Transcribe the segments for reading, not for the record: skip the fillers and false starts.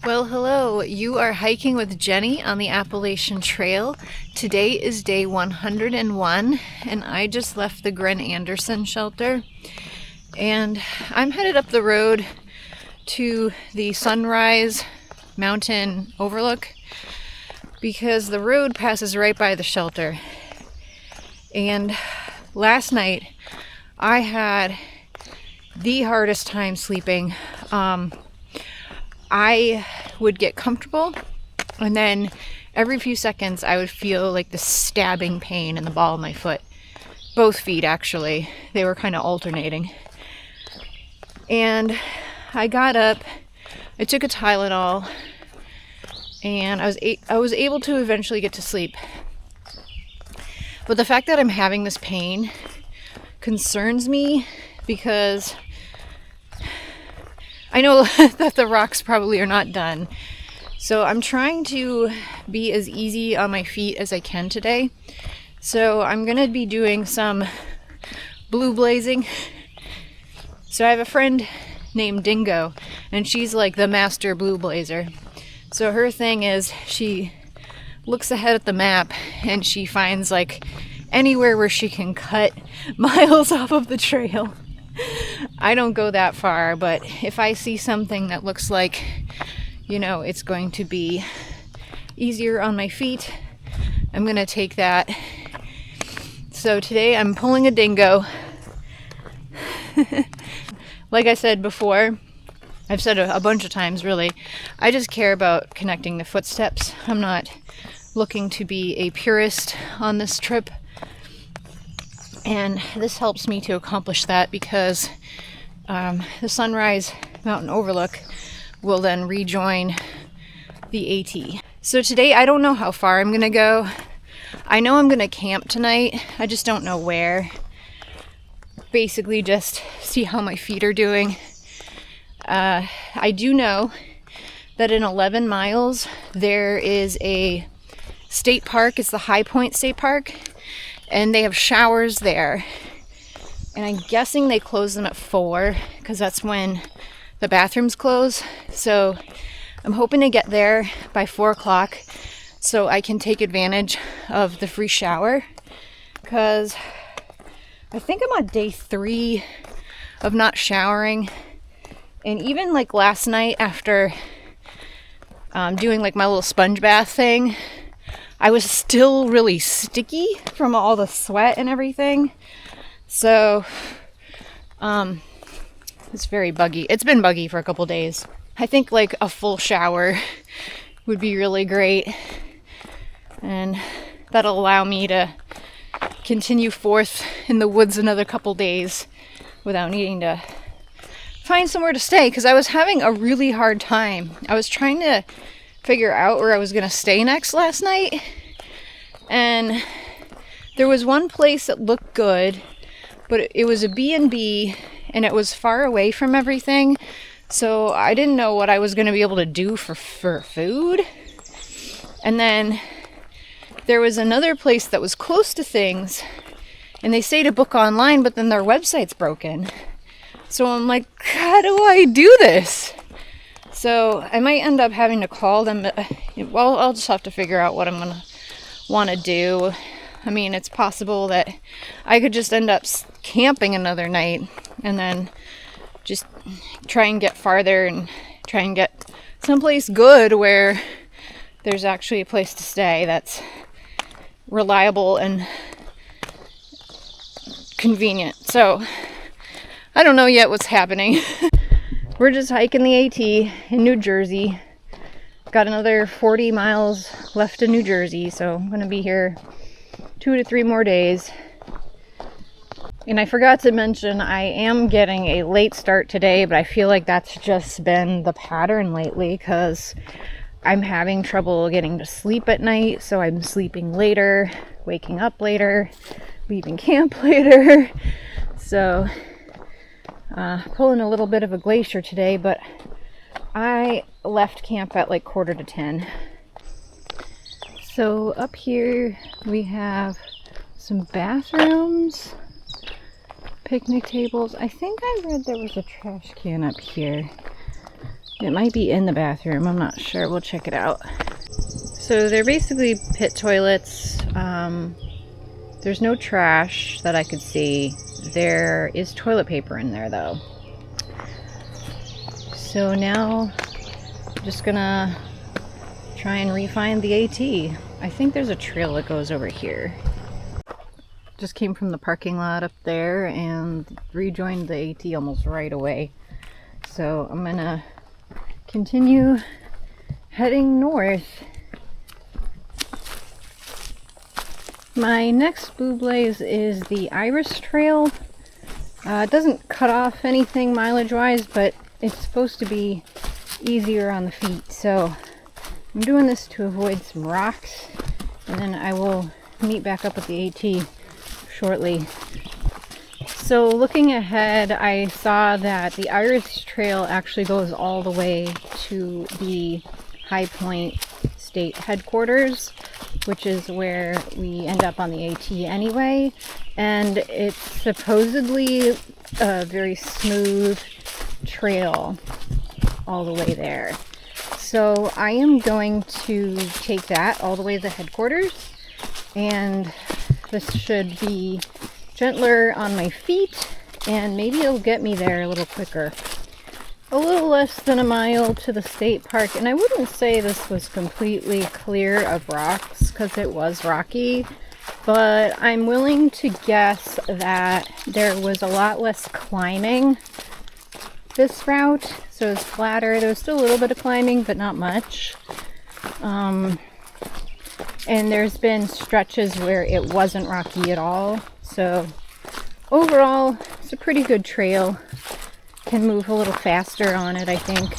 Well, hello. You are hiking with Jenny on the Appalachian Trail. Today is day 101, and I just left the Gren shelter. And I'm headed up the road to the Sunrise Mountain Overlook because the road passes right by the shelter. And last night, I had the hardest time sleeping. I would get comfortable, and then every few seconds I would feel like this stabbing pain in the ball of my foot. Both feet, actually. They were kind of alternating. And I got up, I took a Tylenol, and I was able to eventually get to sleep. But the fact that I'm having this pain concerns me because I know that the rocks probably are not done. So I'm trying to be as easy on my feet as I can today. So I'm going to be doing some blue blazing. So I have a friend named Dingo, and she's like the master blue blazer. So her thing is she looks ahead at the map and she finds like anywhere where she can cut miles off of the trail. I don't go that far, but if I see something that looks like, it's going to be easier on my feet, I'm going to take that. So today I'm pulling a Dingo. Like I said before, I've said a bunch of times really, I just care about connecting the footsteps. I'm not looking to be a purist on this trip. And this helps me to accomplish that because the Sunrise Mountain Overlook will then rejoin the AT. So today I don't know how far I'm going to go. I know I'm going to camp tonight. I just don't know where. Basically just see how my feet are doing. I do know that in 11 miles there is a state park. It's the High Point State Park. And they have showers there. And I'm guessing they close them at 4 because that's when the bathrooms close. So I'm hoping to get there by 4 o'clock so I can take advantage of the free shower. Because I think I'm on day 3 of not showering. And even like last night after doing like my little sponge bath thing, I was still really sticky from all the sweat and everything. So, it's very buggy. It's been buggy for a couple days. I think like a full shower would be really great. And that'll allow me to continue forth in the woods another couple days without needing to find somewhere to stay. Because I was having a really hard time. I was trying to figure out where I was going to stay next last night, and there was one place that looked good, but it was a B&B and it was far away from everything, so I didn't know what I was going to be able to do for food. And then there was another place that was close to things, and they say to book online, but then their website's broken. So I'm like, how do I do this? So I might end up having to call them. Well, I'll just have to figure out what I'm going to want to do. I mean, it's possible that I could just end up camping another night and then just try and get farther and try and get someplace good where there's actually a place to stay that's reliable and convenient. So I don't know yet what's happening. We're just hiking the AT in New Jersey. Got another 40 miles left in New Jersey, so I'm going to be here 2 to 3 more days. And I forgot to mention, I am getting a late start today, but I feel like that's just been the pattern lately because I'm having trouble getting to sleep at night, so I'm sleeping later, waking up later, leaving camp later. So pulling a little bit of a glacier today, but I left camp at like 9:45. So up here we have some bathrooms, picnic tables. I think I read there was a trash can up here. It might be in the bathroom, I'm not sure. We'll check it out. So they're basically pit toilets. There's no trash that I could see. There is toilet paper in there though. So now I'm just gonna try and re-find the AT. I think there's a trail that goes over here. Just came from the parking lot up there and rejoined the AT almost right away. So I'm gonna continue heading north. My next blue blaze is the Iris Trail. It doesn't cut off anything mileage wise, but it's supposed to be easier on the feet. So I'm doing this to avoid some rocks, and then I will meet back up with the AT shortly. So looking ahead, I saw that the Iris Trail actually goes all the way to the High Point State Headquarters, which is where we end up on the AT anyway, and it's supposedly a very smooth trail all the way there. So I am going to take that all the way to the headquarters, and this should be gentler on my feet, and maybe it'll get me there a little quicker. A little less than a mile to the state park, and I wouldn't say this was completely clear of rocks because it was rocky, but I'm willing to guess that there was a lot less climbing this route, so it's flatter. There was still a little bit of climbing, but not much. And there's been stretches where it wasn't rocky at all, so overall it's a pretty good trail. Can move a little faster on it, I think.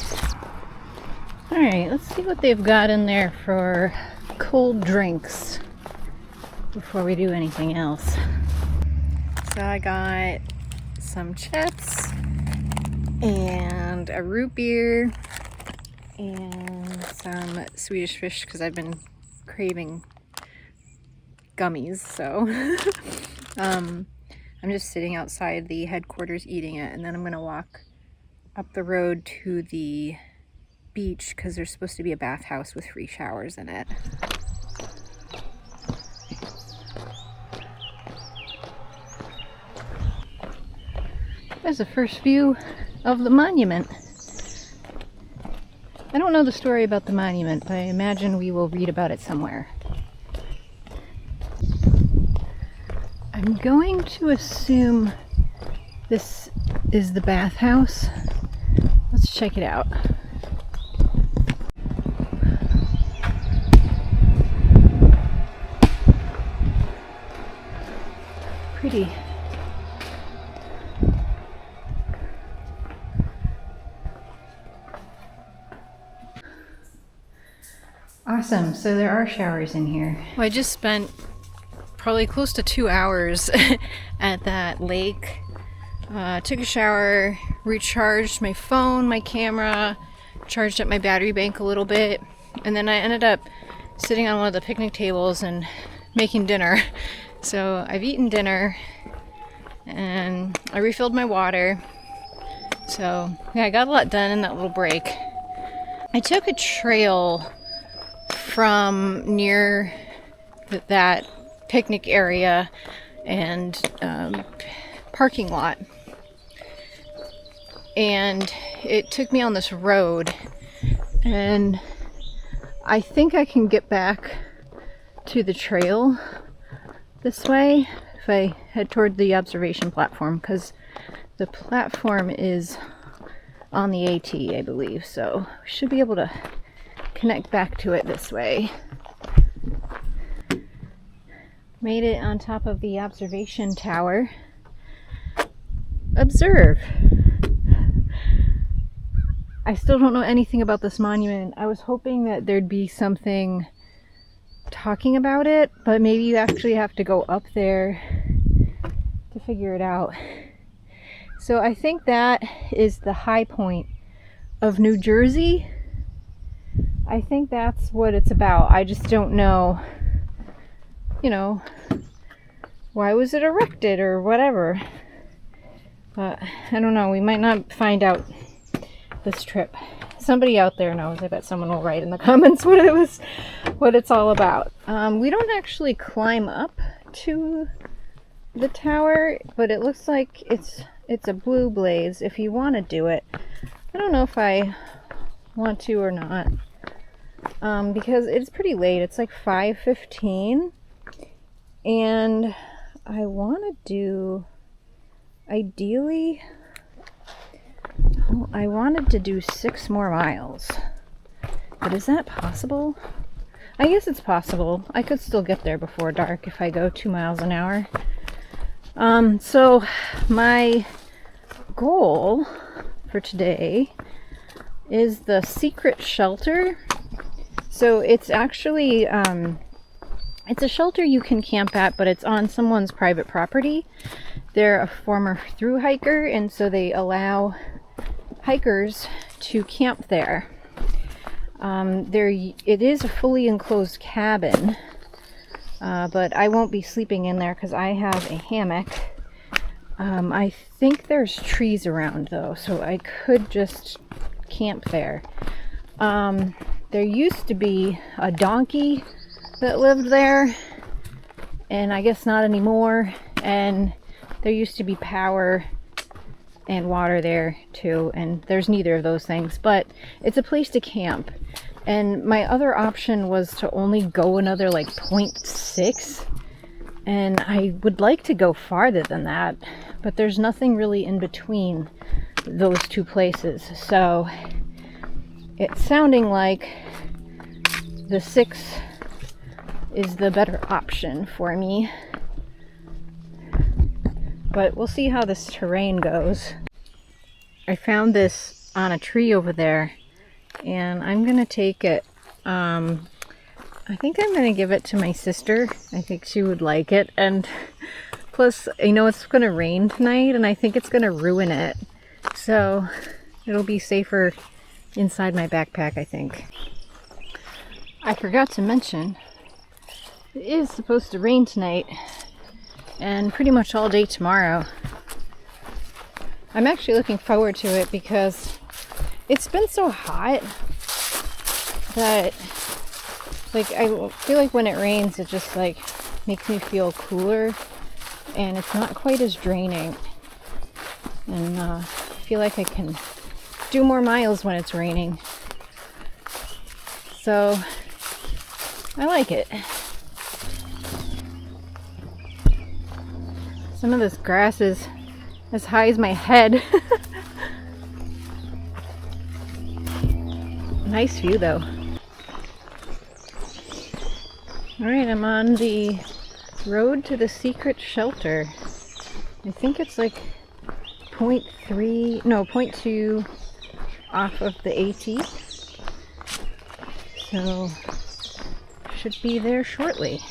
Alright, let's see what they've got in there for cold drinks before we do anything else. So I got some chips and a root beer and some Swedish fish because I've been craving gummies, so I'm just sitting outside the headquarters eating it, and then I'm going to walk up the road to the beach because there's supposed to be a bathhouse with free showers in it. There's the first view of the monument. I don't know the story about the monument, but I imagine we will read about it somewhere. I'm going to assume this is the bathhouse. Let's check it out. Pretty. Awesome, so there are showers in here. Well, I just spent probably close to 2 hours at that lake. Took a shower, recharged my phone, my camera, charged up my battery bank a little bit, and then I ended up sitting on one of the picnic tables and making dinner. So I've eaten dinner and I refilled my water. So yeah, I got a lot done in that little break. I took a trail from near that picnic area and parking lot, and it took me on this road, and I think I can get back to the trail this way if I head toward the observation platform, because the platform is on the AT, I believe, so we should be able to connect back to it this way. Made it on top of the observation tower. Observe! I still don't know anything about this monument. I was hoping that there'd be something talking about it, but maybe you actually have to go up there to figure it out. So I think that is the high point of New Jersey. I think that's what it's about. I just don't know, you know, why was it erected or whatever. But I don't know, we might not find out this trip. somebody out there knows. I bet someone will write in the comments what it's all about. We don't actually climb up to the tower, but it looks like it's a blue blaze if you want to do it. I don't know if I want to or not, because it's pretty late. It's like 5:15, and I want to do, ideally, I wanted to do 6 more miles, but is that possible? I guess it's possible. I could still get there before dark if I go 2 miles an hour. So my goal for today is the secret shelter. So it's actually, it's a shelter you can camp at, but it's on someone's private property. They're a former Thru hiker, and so they allow hikers to camp there. It is a fully enclosed cabin, but I won't be sleeping in there because I have a hammock. I think there's trees around though, so I could just camp there. There used to be a donkey that lived there, and I guess not anymore. And there used to be power and water there too, and there's neither of those things, but it's a place to camp. And my other option was to only go another like 0.6, and I would like to go farther than that, but there's nothing really in between those two places. So it's sounding like the 6 is the better option for me, but we'll see how this terrain goes. I found this on a tree over there, and I'm gonna take it. I think I'm gonna give it to my sister. I think she would like it, and plus, you know, it's gonna rain tonight, and I think it's gonna ruin it, so it'll be safer inside my backpack, I think. I forgot to mention, it is supposed to rain tonight and pretty much all day tomorrow. I'm actually looking forward to it because it's been so hot that, like, I feel like when it rains, it just like makes me feel cooler, and it's not quite as draining, and I feel like I can do more miles when it's raining, so I like it. Some of this grass is as high as my head. Nice view though. Alright, I'm on the road to the secret shelter. I think it's like 0.2 off of the AT. So should be there shortly.